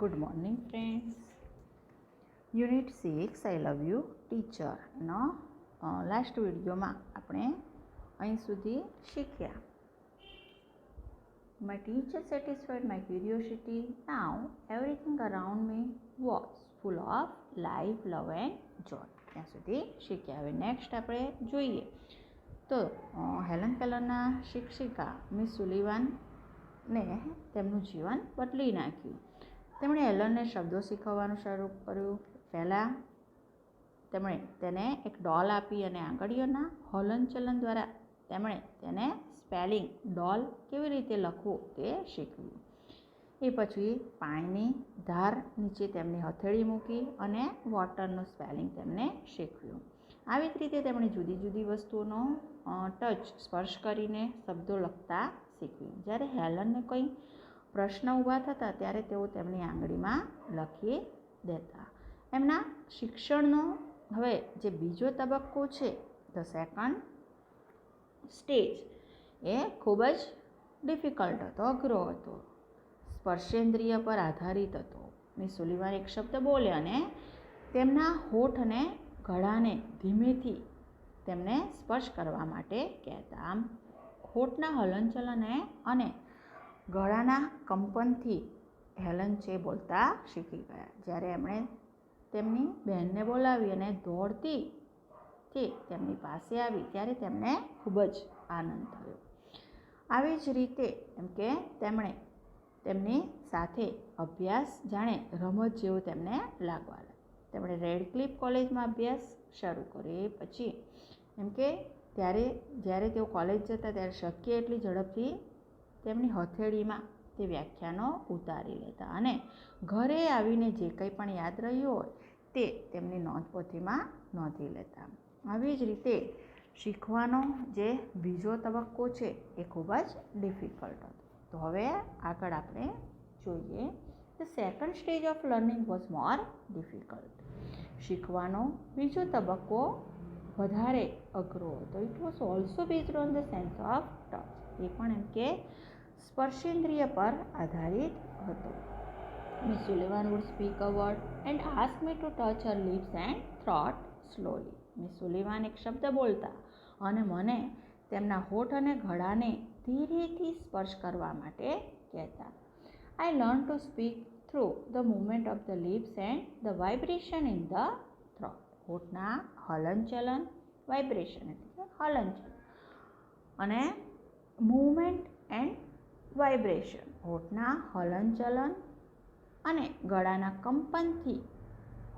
Good morning, friends. Unit 6 I love you teacher નો last વિડીયોમાં આપણે અહીં સુધી શીખ્યા. My teacher satisfied my curiosity. Now everything around me was full of life, love and joy. ત્યાં સુધી શીખ્યા. હવે નેક્સ્ટ આપણે જોઈએ તો હેલન કેલરના શિક્ષિકા મિસ સુલિવાનને તેમનું જીવન બદલી નાખ્યું. તેમણે હેલનને શબ્દો શીખવવાનું શરૂ કર્યું. પહેલાં તેમણે તેને એક ડોલ આપી અને આંગળીઓના હલનચલન દ્વારા તેમણે તેને સ્પેલિંગ ડોલ કેવી રીતે લખવું તે શીખવ્યું. એ પછી પાણીની ધાર નીચે તેમની હથેળી મૂકી અને વોટરનું સ્પેલિંગ તેમને શીખવ્યું. આવી જ રીતે તેમણે જુદી જુદી વસ્તુઓનો ટચ સ્પર્શ કરીને શબ્દો લખતા શીખવ્યું. જ્યારે હેલનને કંઈ પ્રશ્ન ઊભા થતા ત્યારે તેઓ તેમની આંગળીમાં લખી દેતા. એમના શિક્ષણનો હવે જે બીજો તબક્કો છે, ધ સેકન્ડ સ્ટેજ, એ ખૂબ જ ડિફિકલ્ટ હતો, અઘરો હતો, સ્પર્શેન્દ્રિય પર આધારિત હતો. મિસ સુલિવાન એક શબ્દ બોલે અને તેમના હોઠ અને ગળાને ધીમેથી તેમને સ્પર્શ કરવા માટે કહેતા. આમ હોઠના હલનચલને અને ગળાના કંપનથી હેલન છે બોલતા શીખી ગયા. જ્યારે એમણે તેમની બહેનને બોલાવી અને દોડતી તે તેમની પાસે આવી ત્યારે તેમને ખૂબ જ આનંદ થયો. આવી જ રીતે એમ કે તેમણે તેમની સાથે અભ્યાસ જાણે રમત જેવું તેમને લાગવા લાગ્યું. તેમણે રેડક્લિફ કોલેજમાં અભ્યાસ શરૂ કર્યો. એ પછી એમ કે જ્યારે તેઓ કોલેજ જતા ત્યારે શક્ય એટલી ઝડપથી તેમની હથેળીમાં તે વ્યાખ્યાનો ઉતારી લેતા અને ઘરે આવીને જે કંઈ પણ યાદ રહ્યું હોય તે તેમની નોંધપોથીમાં નોંધી લેતા. આવી જ રીતે શીખવાનો જે બીજો તબક્કો છે એ ખૂબ જ ડિફિકલ્ટ હતો. તો હવે આગળ આપણે જોઈએ. The second stage of learning was more difficult. શીખવાનો બીજો તબક્કો વધારે અઘરો હતો. It was also based on the sense of touch. એ પણ એમ કે સ્પર્શેન્દ્રિય પર આધારિત હતો. Miss Sullivan would speak a word and ask me to touch her lips and throat slowly. Miss Sullivan એક શબ્દ બોલતા અને મને તેમના હોઠ અને ગળાને ધીરેથી સ્પર્શ કરવા માટે કહેતા. I learn to speak through the movement of the lips and the vibration in the throat. હોઠના હલનચલન, વાઇબ્રેશન એટલે હલનચલન, અને મૂવમેન્ટ એન્ડ વાઇબ્રેશન, હોઠના હલનચલન અને ગળાના કંપનથી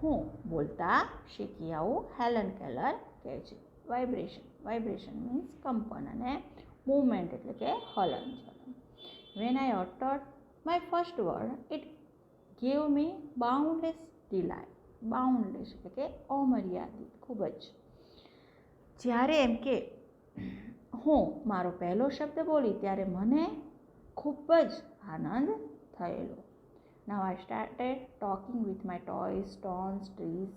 હું બોલતા શીખી. આવું હેલન કેલર કહે છે. વાઇબ્રેશન મીન્સ કંપન અને મૂવમેન્ટ એટલે કે હલનચલન. When I uttered my first word it gave me boundless delight. Boundless એટલે કે અમર્યાદિત, ખૂબ જ. જ્યારે એમ કે હું મારો પહેલો શબ્દ બોલી ત્યારે મને ખૂબ જ આનંદ થયેલો. Now I started talking with my toys, stones, trees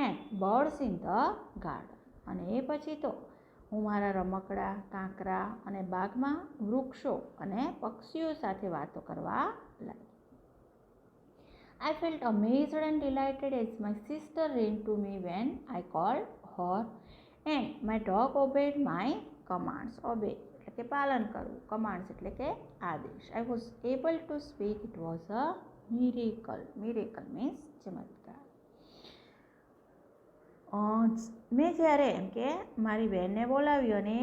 and birds in the garden. અને એ પછી તો હું મારા રમકડા, કાંકરા અને બાગમાં વૃક્ષો અને પક્ષીઓ સાથે વાતો કરવા લાગી. I felt amazed and delighted as my sister ran to me when I called her and my dog obeyed my commands. Obey એટલે કે પાલન કરવું, કમાન્ડ્સ એટલે કે આદેશ. I was able to speak. It was a miracle. Miracle means ચમત્કાર. મેં જ્યારે એમ કે મારી બહેનને બોલાવી અને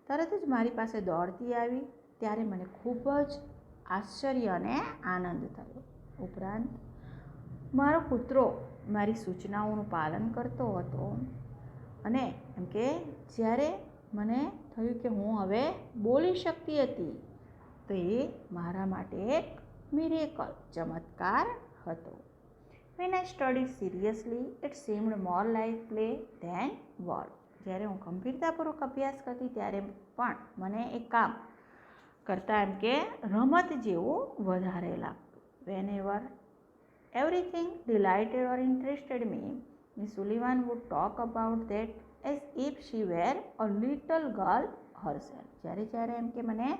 તરત જ મારી પાસે દોડતી આવી ત્યારે મને ખૂબ જ આશ્ચર્ય અને આનંદ થયો. ઉપરાંત મારો કૂતરો મારી સૂચનાઓનું પાલન કરતો હતો અને એમ કે જ્યારે મને થયું કે હું હવે બોલી શકતી હતી તો એ મારા માટે એક મિરેકલ, ચમત્કાર હતો. When I studied seriously, it seemed more like play than work. જ્યારે હું ગંભીરતાપૂર્વક અભ્યાસ કરતી ત્યારે પણ મને એ કામ કરતાં એમ કે રમત જેવું વધારે લાગતું. Whenever everything delighted or interested me, Miss Sullivan would talk about that as if she were a little girl herself. જ્યારે એમ કે મને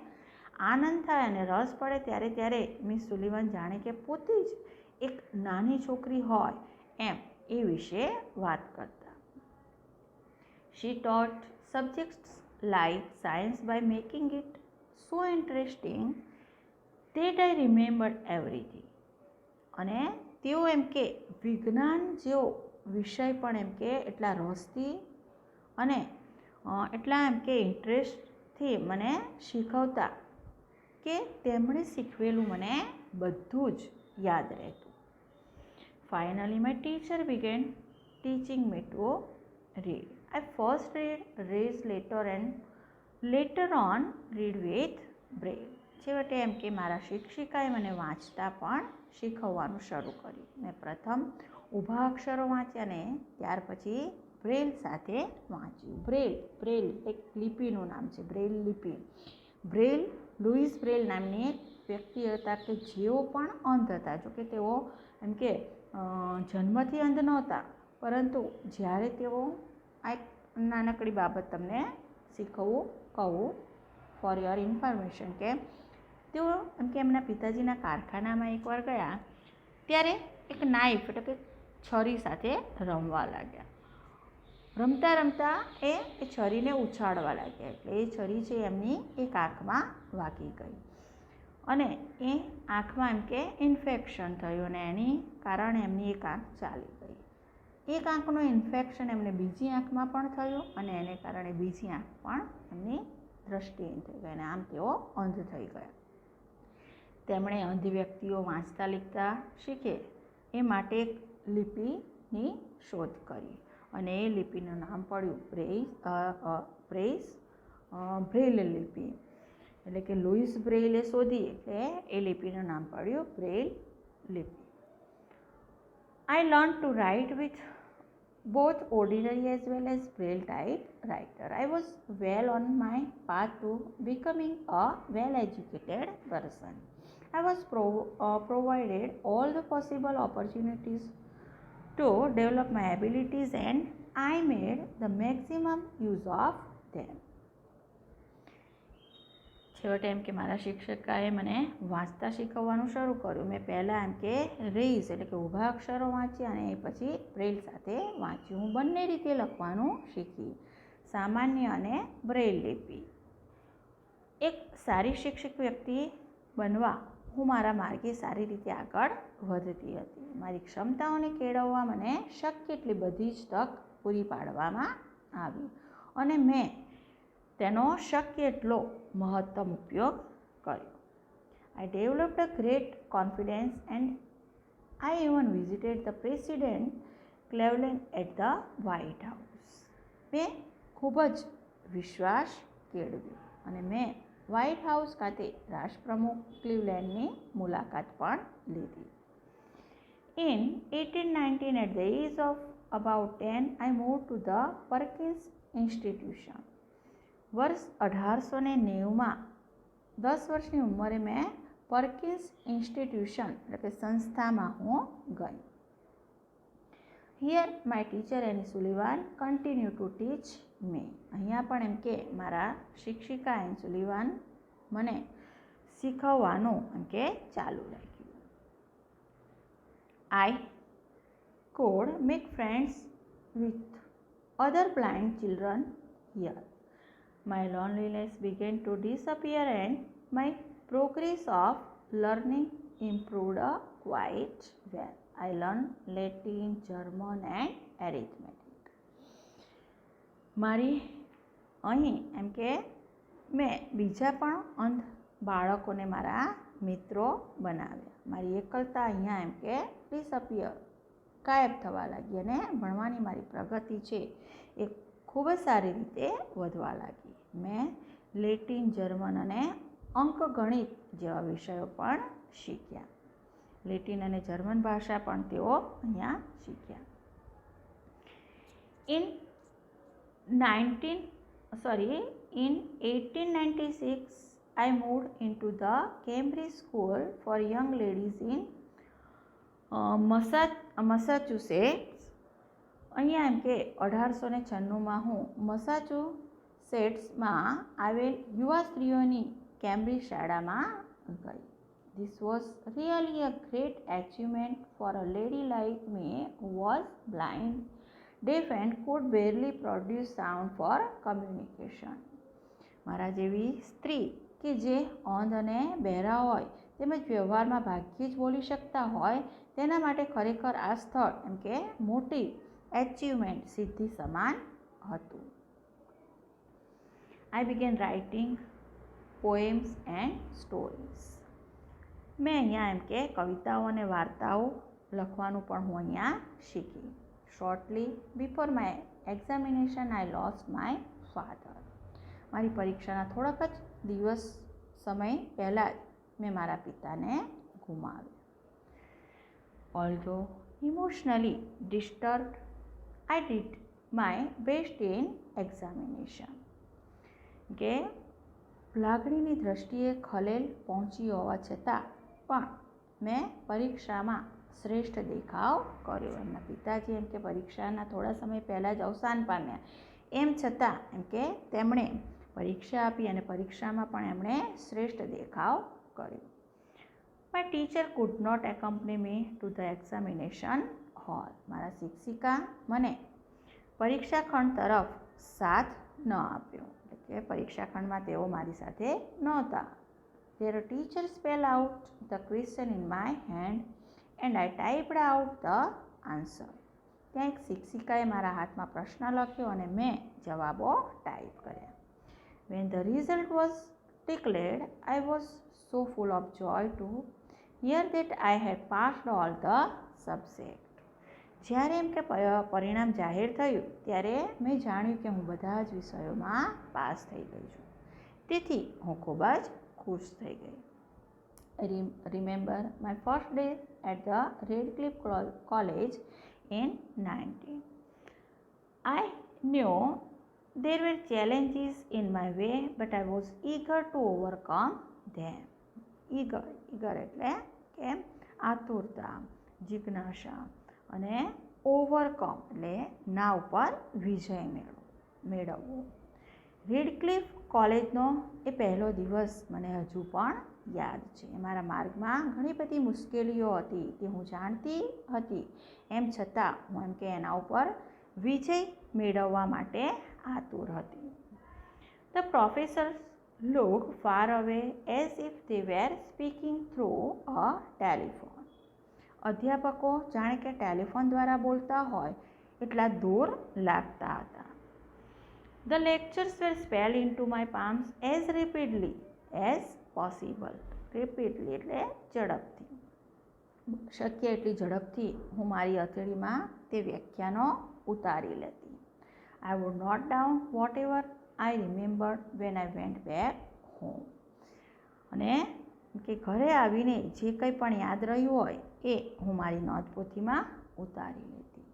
આનંદ થાય અને રસ પડે ત્યારે મિસ સુલિવન જાણે કે પોતે જ એક નાની છોકરી હોય એમ એ વિશે વાત કરતા. She taught subjects like science by making it so interesting that I remembered everything. અને તેઓ એમ કે વિજ્ઞાન જેવો વિષય પણ એમ કે એટલા રસથી અને એટલા એમ કે ઇન્ટરેસ્ટથી મને શીખવતા કે તેમણે શીખવેલું મને બધું જ યાદ રહેતું. Finally, my teacher began teaching me to read. I first read later and later on read with braille. છેવટે એમ કે મારા શિક્ષિકાએ મને વાંચતા પણ શીખવવાનું શરૂ કર્યું. મેં પ્રથમ ઊભા અક્ષરો વાંચ્યા અને ત્યાર પછી બ્રેલ સાથે વાંચ્યું. બ્રેલ એક લિપિનું નામ છે, બ્રેલ લિપિ. બ્રેલ લુઈસ બ્રેલ નામની એક વ્યક્તિ હતા કે જેઓ પણ અંધ હતા. જોકે તેઓ એમ કે જન્મથી અંધ નહોતા, પરંતુ જ્યારે તેઓ આ એક નાનકડી બાબત તમને શીખવવું કહું ફોર યોર ઇન્ફોર્મેશન કે તેઓ એમ કે એમના પિતાજીના કારખાનામાં એકવાર ગયા ત્યારે એક નાઇફ એટલે કે છરી સાથે રમવા લાગ્યા. રમતા રમતા એ છરીને ઉછાળવા લાગ્યા એટલે એ છરી છે એમની એક આંખમાં વાગી ગઈ અને એ આંખમાં એમ કે ઇન્ફેક્શન થયું અને એની કારણે એમની એક આંખ ચાલી ગઈ. એક આંખનું ઇન્ફેક્શન એમને બીજી આંખમાં પણ થયું અને એને કારણે બીજી આંખ પણ એમની દ્રષ્ટિહીન થઈ ગઈ અને આમ તેઓ અંધ થઈ ગયા. તેમણે અંધ વ્યક્તિઓ વાંચતા લીખતા શીખે એ માટે એક લિપિની શોધ કરી અને એ લિપિનું નામ પડ્યું બ્રેઇલ લિપિ. એટલે કે લુઈસ બ્રેઇલે શોધી એટલે એ લિપિનું નામ પડ્યું બ્રેઇલ લિપિ. I learned to write with both ordinary as well as braille typewriter. I was well on my path to becoming a well-educated person. I was provided all the possible opportunities to develop my abilities and I made the maximum use of them. છેવટે એમ કે મારા શિક્ષકાએ મને વાંચતા શીખવવાનું શરૂ કર્યું. મેં પહેલાં એમ કે રેઇઝ એટલે કે ઊભા અક્ષરો વાંચ્યા અને પછી બ્રેઇલ સાથે વાંચ્યું. હું બંને રીતે લખવાનું શીખી, સામાન્ય અને બ્રેઇલ લિપિ. એક સારી શિક્ષક વ્યક્તિ બનવા હું મારા માર્ગે સારી રીતે આગળ વધતી હતી. મારી ક્ષમતાઓને કેળવવા મને શક્ય એટલી બધી જ તક પૂરી પાડવામાં આવી અને મેં તેનો શક્ય એટલો મહત્તમ ઉપયોગ કર્યો. I developed a great confidence and I even visited the President Cleveland at the White House. મેં ખૂબ જ વિશ્વાસ કેળવ્યો અને મેં વ્હાઇટ હાઉસ ખાતે રાષ્ટ્રપ્રમુખ ક્લિવલેન્ડની મુલાકાત પણ લીધી. In 1819, at the age of about 10, I moved to the Perkins Institution. વર્ષ 1890માં 10 વર્ષની ઉંમરે મેં પર્કિન્સ ઇન્સ્ટિટ્યુશન એટલે કે સંસ્થામાં હું ગઈ. Here my teacher Annie Sullivan continue to teach me. અહીંયા પણ એમ કે મારા શિક્ષિકા એની સુલિવાન મને શીખવવાનું એમ કે ચાલુ રાખ્યું. આઈ could make friends with other blind children here. My loneliness began to disappear and my progress of learning improved quite well. I learned Latin, German and arithmetic. મારી અહીં એમ કે મેં બીજા પણ અંધ બાળકોને મારા મિત્રો બનાવ્યા. મારી એકલતા અહીંયા એમ કે ડિસઅપિયર ગાયબ થવા લાગી અને ભણવાની મારી પ્રગતિ છે એ ખૂબ જ સારી રીતે વધવા લાગી. મેં લેટિન, જર્મન અને અંકગણિત જેવા વિષયો પણ શીખ્યા. લેટિન અને જર્મન ભાષા પણ તેઓ અહીંયા શીખ્યા. In 1896, I moved into the Cambridge School for Young Ladies in મસાચ્યુસેટ્સ. અહીંયા એમ કે 1896માં હું મસાચ્યુસેટ્સમાં આવેલ યુવા સ્ત્રીઓની કેમ્બ્રિજ શાળામાં ગઈ. This was really a great achievement for a lady like me who was blind, deaf and could barely produce sound for communication. મારા જેવી સ્ત્રી કે જે અંધ અને બહેરા હોય તેમજ વ્યવહારમાં ભાગ્યે જ બોલી શકતા હોય તેના માટે ખરેખર આ સ્થળ એમ કે મોટી એચિવમેન્ટ સિદ્ધિ સમાન હતું. I began writing poems and stories. મેં અહીંયા એમ કે કવિતાઓ અને વાર્તાઓ લખવાનું પણ હું અહીંયા શીખી. Shortly before my examination I lost my father. મારી પરીક્ષાના થોડાક જ દિવસ સમય પહેલાં જ મેં મારા પિતાને ગુમાવ્યા. Although emotionally disturbed I did my best in examination. કે લાગણીની દ્રષ્ટિએ ખલેલ પહોંચી હોવા છતાં પણ મેં પરીક્ષામાં શ્રેષ્ઠ દેખાવ કર્યો. એમના પિતાજી એમ કે પરીક્ષાના થોડા સમય પહેલાં જ અવસાન પામ્યા, એમ છતાં એમ કે તેમણે પરીક્ષા આપી અને પરીક્ષામાં પણ એમણે શ્રેષ્ઠ દેખાવ કર્યો. My teacher could not accompany me to the examination hall. મારા શિક્ષિકા મને પરીક્ષા ખંડ તરફ સાથ ન આપ્યો, એટલે કે પરીક્ષા ખંડમાં તેઓ મારી સાથે નહોતા. Their teacher spelled out the question in my hand and I typed out the answer. ત્યાં એક શિક્ષિકાએ મારા હાથમાં પ્રશ્ન લખ્યો અને મેં જવાબો ટાઈપ કર્યા. When the result was declared, I was so full of joy to hear that I had passed all the subjects. જ્યારે એમ કે પરિણામ જાહેર થયું ત્યારે મેં જાણ્યું કે હું બધા જ વિષયોમાં પાસ થઈ ગઈ છું. તેથી હું ખૂબ જ ખુશ થઈ ગઈ. I remember my first day at the Redcliffe College in 19. I knew there were challenges in my way, but I was eager to overcome them. Eager એટલે કે આતુરતા, જિજ્ઞાસા અને ઓવરકમ એટલે ના ઉપર વિજય મેળવવો. રેડક્લિફ કોલેજનો એ પહેલો દિવસ મને હજુ પણ યાદ છે. મારા માર્ગમાં ઘણી બધી મુશ્કેલીઓ હતી તે હું જાણતી હતી, એમ છતાં હું એમ કે એના ઉપર વિજય મેળવવા માટે આતુર હતી. The professors looked far away as if they were speaking through a telephone. અધ્યાપકો જાણે કે ટેલિફોન દ્વારા બોલતા હોય એટલા દૂર લાગતા હતા. The lectures were spelled into my palms as rapidly as possible. Rapidly એટલે ઝડપથી, શક્ય એટલી ઝડપથી હું મારી હથેળીમાં તે વ્યાખ્યાનો ઉતારી લેતી. I would note down whatever I remembered when I went back home. અને કે ઘરે આવીને જે કંઈ પણ યાદ રહ્યું હોય એ હું મારી નોંધપોથીમાં ઉતારી લેતી.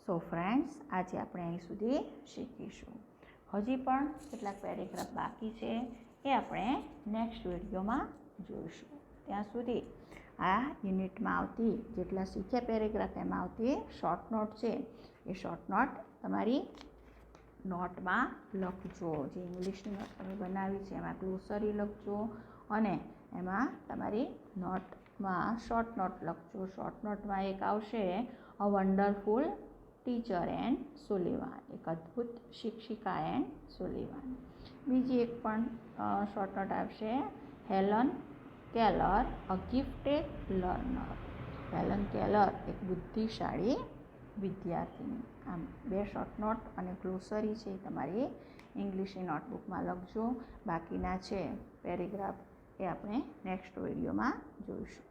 સો ફ્રેન્ડ્સ, આજે આપણે અહીં સુધી શીખીશું. હજી પણ કેટલાક પેરેગ્રાફ બાકી છે, એ આપણે નેક્સ્ટ વિડીયોમાં જોઈશું. ત્યાં સુધી આ યુનિટમાં આવતી જેટલા શીખ્યા પેરેગ્રાફ એમાં આવતી શોર્ટ નોટ છે એ શોર્ટ નોટ તમારી નોટમાં લખજો. જે ઇંગ્લિશની નોટ તમે બનાવી છે એમાં ગ્લોસરી લખજો અને એમાં તમારી નોટમાં શોર્ટ નોટ લખજો. શોર્ટ નોટમાં એક આવશે a wonderful teacher and Sullivan, એક અદ્ભુત શિક્ષિકા એન્ડ સુલિવાન. બીજી એક પણ શોર્ટ નોટ આવશે હેલન કેલર અ ગિફ્ટેડ લર્નર. હેલન કેલર એક બુદ્ધિશાળી વિદ્યાર્થીની. આમ બે શોર્ટ નોટ અને ગ્લોસરી છે તમારી ઇંગ્લિશની નોટબુકમાં લખજો. બાકીના છે પેરેગ્રાફ એ આપણે નેક્સ્ટ વિડીયોમાં જોઈશું.